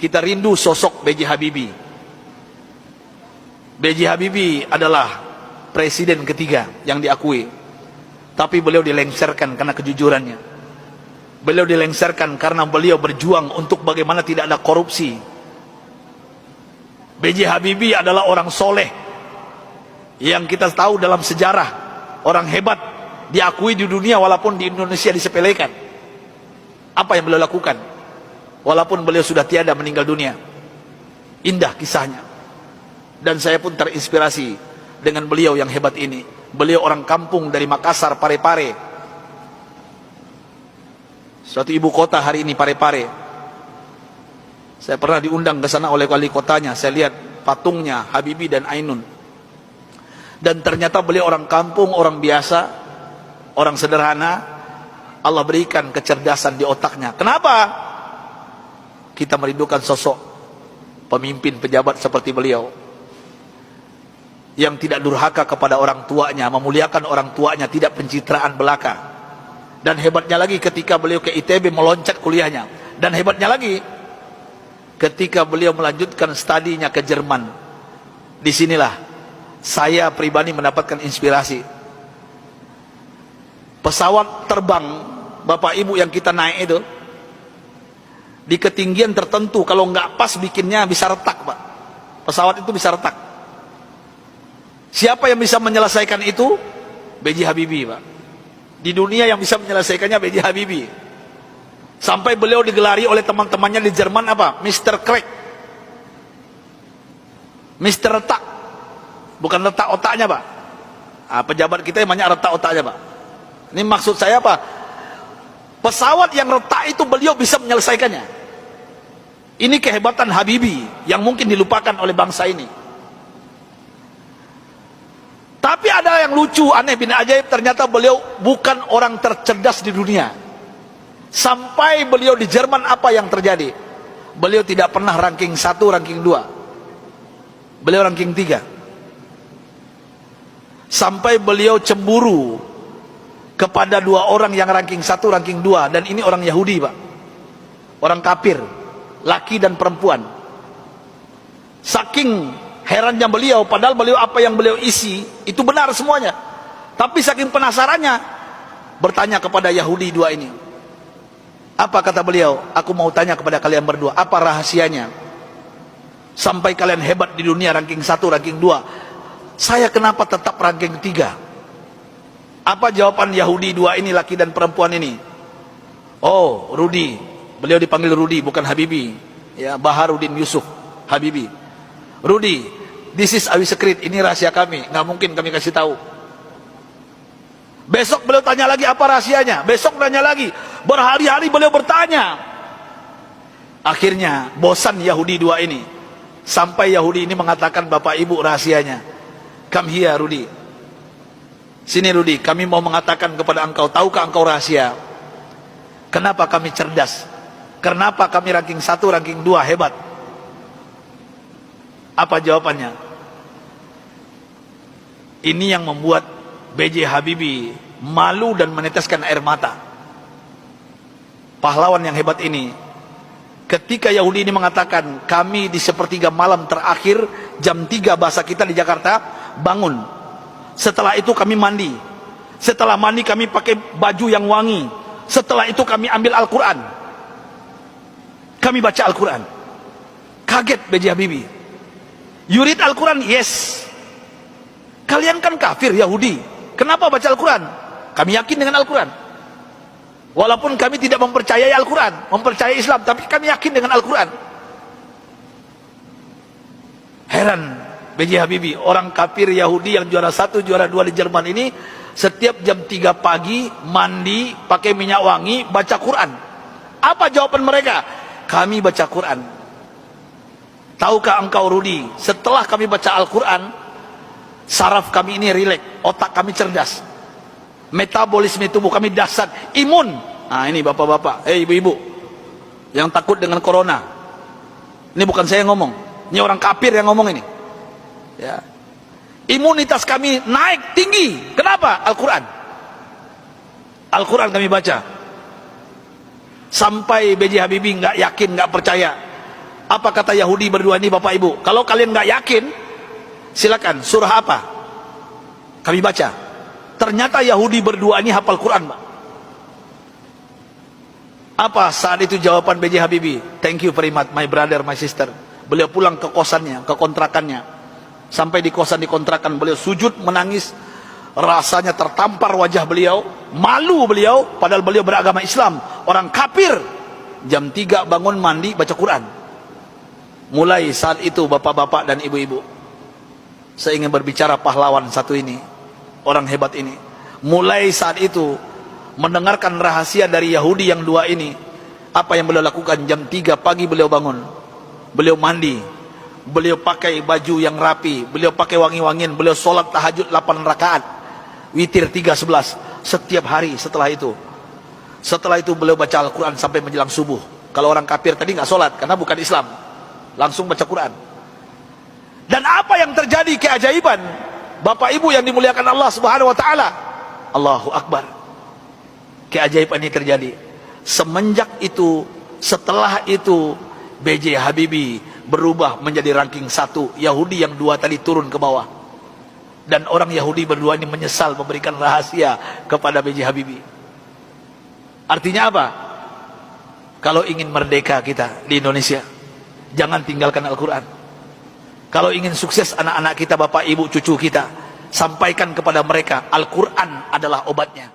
kita rindu sosok B.J. Habibie. B.J. Habibie adalah presiden ketiga yang diakui, tapi beliau dilengsarkan karena kejujurannya. Beliau dilengsarkan karena beliau berjuang untuk bagaimana tidak ada korupsi. B.J. Habibie adalah orang soleh yang kita tahu dalam sejarah, orang hebat, diakui di dunia walaupun di Indonesia disepelekan. Apa yang beliau lakukan walaupun beliau sudah tiada, meninggal dunia? Indah kisahnya, dan saya pun terinspirasi dengan beliau yang hebat ini. Beliau orang kampung dari Makassar, Parepare, suatu ibu kota hari ini, Parepare. Saya pernah diundang ke sana oleh wali kotanya. Saya lihat patungnya Habibie dan Ainun, dan ternyata beliau orang kampung, orang biasa, orang sederhana. Allah berikan kecerdasan di otaknya. Kenapa kita merindukan sosok pemimpin pejabat seperti beliau, yang tidak durhaka kepada orang tuanya, memuliakan orang tuanya, tidak pencitraan belaka. Dan hebatnya lagi ketika beliau ke ITB meloncat kuliahnya. Dan hebatnya lagi ketika beliau melanjutkan studinya ke Jerman. Disinilah saya pribadi mendapatkan inspirasi. Pesawat terbang Bapak Ibu yang kita naik itu, di ketinggian tertentu kalau nggak pas bikinnya bisa retak, Pak. Pesawat itu bisa retak. Siapa yang bisa menyelesaikan itu? B.J. Habibie, Pak. Di dunia yang bisa menyelesaikannya B.J. Habibie. Sampai beliau digelari oleh teman-temannya di Jerman apa? Mr. Crack, Mr. Retak. Bukan retak otaknya, Pak. Nah, pejabat kita yang banyak retak otaknya, Pak. Ini maksud saya apa? Pesawat yang retak itu beliau bisa menyelesaikannya. Ini kehebatan Habibie yang mungkin dilupakan oleh bangsa ini. Tapi ada yang lucu, aneh bin ajaib, ternyata beliau bukan orang tercerdas di dunia. Sampai beliau di Jerman, apa yang terjadi? Beliau tidak pernah ranking 1, ranking 2. Beliau ranking 3. Sampai beliau cemburu kepada 2 orang yang ranking 1, ranking 2, dan ini orang Yahudi, Pak. Orang kafir, laki dan perempuan. Saking herannya beliau, padahal beliau apa yang beliau isi itu benar semuanya. Tapi saking penasarannya, bertanya kepada Yahudi 2 ini. Apa kata beliau? Aku mau tanya kepada kalian berdua, apa rahasianya sampai kalian hebat di dunia, ranking 1, ranking 2? Saya kenapa tetap ranking 3? Apa jawaban Yahudi 2 ini, laki dan perempuan ini? Oh, Rudi. Beliau dipanggil Rudi, bukan Habibie. Ya, Baharudin Yusuf Habibie. Rudi, this is our secret. Ini rahasia kami, nggak mungkin kami kasih tahu. Besok beliau tanya lagi, apa rahasianya? Besok tanya lagi. Berhari-hari beliau bertanya. Akhirnya bosan Yahudi 2 ini. Sampai Yahudi ini mengatakan, Bapak Ibu, rahasianya. Come here, Rudi. Sini Rudi, kami mau mengatakan kepada engkau, tahukah engkau rahasia kenapa kami cerdas? Kenapa kami ranking 1, ranking 2 hebat? Apa jawabannya? Ini yang membuat B.J. Habibie malu dan meneteskan air mata. Pahlawan yang hebat ini, ketika Yahudi ini mengatakan, kami di sepertiga malam terakhir, jam 3 bahasa kita di Jakarta, bangun. Setelah itu kami mandi. Setelah mandi kami pakai baju yang wangi. Setelah itu kami ambil Al-Quran. Kami baca Al-Quran. Kaget B.J. Habibie. You read Al-Quran? Yes. Kalian kan kafir Yahudi, kenapa baca Al-Quran? Kami yakin dengan Al-Quran. Walaupun kami tidak mempercayai Al-Quran, mempercayai Islam, tapi kami yakin dengan Al-Quran. Heran B.J. Habibie, orang kafir Yahudi yang juara 1, juara 2 di Jerman ini, setiap jam 3 pagi mandi, pakai minyak wangi, baca Quran. Apa jawaban mereka? Kami baca Quran. Tahukah engkau Rudi, setelah kami baca Al-Quran, saraf kami ini rileks, otak kami cerdas, metabolisme tubuh kami dahsyat, imun. Nah ini bapak-bapak, ibu-ibu yang takut dengan corona, ini bukan saya yang ngomong, ini orang kafir yang ngomong ini. Ya. Imunitas kami naik tinggi. Kenapa? Al-Quran. Al-Quran kami baca. Sampai B.J. Habibie nggak yakin, nggak percaya. Apa kata Yahudi berdua ini Bapak Ibu? Kalau kalian nggak yakin, silakan. Surah apa? Kami baca. Ternyata Yahudi berdua ini hafal Quran, Pak. Apa saat itu jawaban B.J. Habibie? Thank you very much, my brother, my sister. Beliau pulang ke kosannya, ke kontrakannya. Sampai di kosan di kontrakan, beliau sujud menangis. Rasanya tertampar wajah beliau, malu beliau, padahal beliau beragama Islam, orang kafir. Jam 3 bangun, mandi, baca Quran. Mulai saat itu bapak-bapak dan ibu-ibu, saya ingin berbicara pahlawan satu ini, orang hebat ini. Mulai saat itu mendengarkan rahasia dari Yahudi yang dua ini, apa yang beliau lakukan? Jam 3 pagi beliau bangun, beliau mandi, beliau pakai baju yang rapi, beliau pakai wangi-wangian, beliau sholat tahajud 8 rakaat, witir 3:11 setiap hari. Setelah itu beliau baca Al-Quran sampai menjelang subuh. Kalau orang kafir tadi nggak sholat karena bukan Islam, langsung baca Quran. Dan apa yang terjadi keajaiban, Bapak Ibu yang dimuliakan Allah Subhanahu wa taala, Allahu Akbar. Keajaiban ini terjadi. Semenjak itu, setelah itu, B.J. Habibie berubah menjadi ranking 1. Yahudi yang dua tadi turun ke bawah. Dan orang Yahudi berdua ini menyesal memberikan rahasia kepada B.J. Habibie. Artinya apa? Kalau ingin merdeka kita di Indonesia, jangan tinggalkan Al-Quran. Kalau ingin sukses anak-anak kita, bapak, ibu, cucu kita, sampaikan kepada mereka Al-Quran adalah obatnya.